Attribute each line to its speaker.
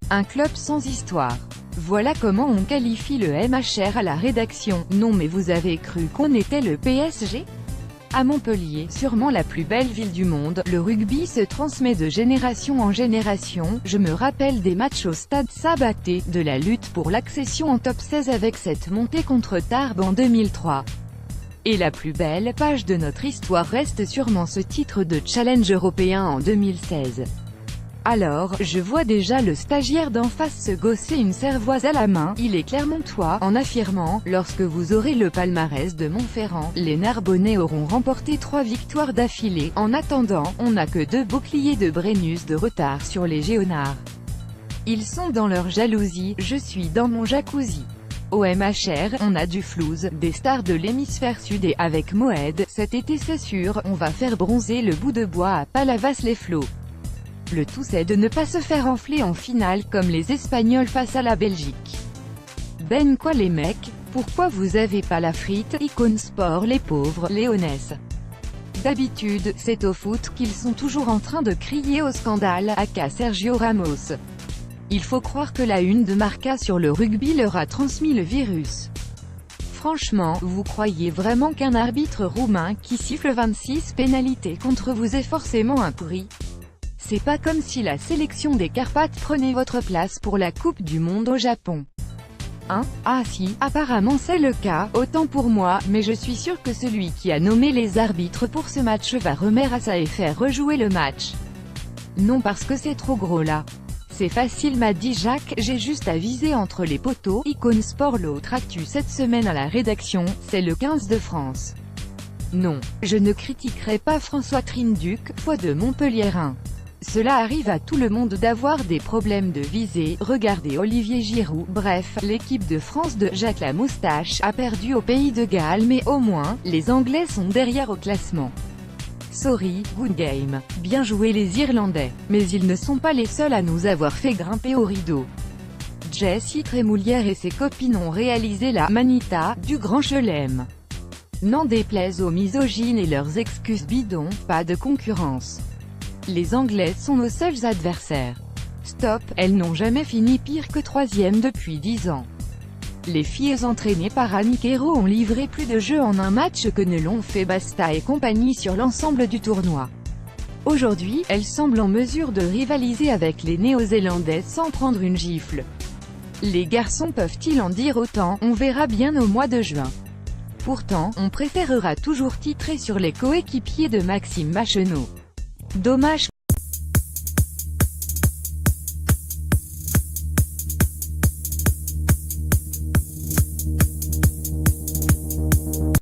Speaker 1: Un club sans histoire. Voilà comment on qualifie le MHR à la rédaction. Non mais vous avez cru qu'on était le PSG? À Montpellier, sûrement la plus belle ville du monde, le rugby se transmet de génération en génération. Je me rappelle des matchs au stade Sabaté, de la lutte pour l'accession en top 16 avec cette montée contre Tarbes en 2003. Et la plus belle page de notre histoire reste sûrement ce titre de challenge européen en 2016. Alors, je vois déjà le stagiaire d'en face se gausser une cervoise à la main, il est clermontois, en affirmant « Lorsque vous aurez le palmarès de Montferrand, les Narbonnais auront remporté 3 victoires d'affilée. En attendant, on n'a que 2 boucliers de Brennus de retard sur les Géonards. Ils sont dans leur jalousie, je suis dans mon jacuzzi. » Au MHR, on a du flouze, des stars de l'hémisphère sud et, avec Moed, cet été c'est sûr, on va faire bronzer le bout de bois à Palavas-les-Flots. Le tout c'est de ne pas se faire enfler en finale comme les Espagnols face à la Belgique. Ben quoi les mecs, pourquoi vous avez pas la frite? Icône Sport les pauvres Léonesse. D'habitude, c'est au foot qu'ils sont toujours en train de crier au scandale, aka Sergio Ramos. Il faut croire que la une de Marca sur le rugby leur a transmis le virus. Franchement, vous croyez vraiment qu'un arbitre roumain qui siffle 26 pénalités contre vous est forcément un pourri? C'est pas comme si la sélection des Carpates prenait votre place pour la Coupe du Monde au Japon. Hein? Ah si, apparemment c'est le cas, autant pour moi, mais je suis sûr que celui qui a nommé les arbitres pour ce match va remettre à ça et faire rejouer le match. Non parce que c'est trop gros là. C'est facile m'a dit Jacques, j'ai juste à viser entre les poteaux. Icône Sport. L'autre actu cette semaine à la rédaction, c'est le 15 de France. Non, je ne critiquerai pas François Trinduc, foi de Montpelliérain. Cela arrive à tout le monde d'avoir des problèmes de visée. Regardez Olivier Giroud. Bref, l'équipe de France de Jacques la Moustache a perdu au Pays de Galles, mais au moins, les Anglais sont derrière au classement. Sorry, good game. Bien joué les Irlandais. Mais ils ne sont pas les seuls à nous avoir fait grimper au rideau. Jessie Trémoulière et ses copines ont réalisé la Manita du Grand Chelem. N'en déplaise aux misogynes et leurs excuses bidons, pas de concurrence. Les Anglais sont nos seuls adversaires. Stop, elles n'ont jamais fini pire que 3e depuis 10 ans. Les filles entraînées par Annick Hérault ont livré plus de jeux en un match que ne l'ont fait Basta et compagnie sur l'ensemble du tournoi. Aujourd'hui, elles semblent en mesure de rivaliser avec les Néo-Zélandais sans prendre une gifle. Les garçons peuvent-ils en dire autant? On verra bien au mois de juin. Pourtant, on préférera toujours titrer sur les coéquipiers de Maxime Machenaud. Dommage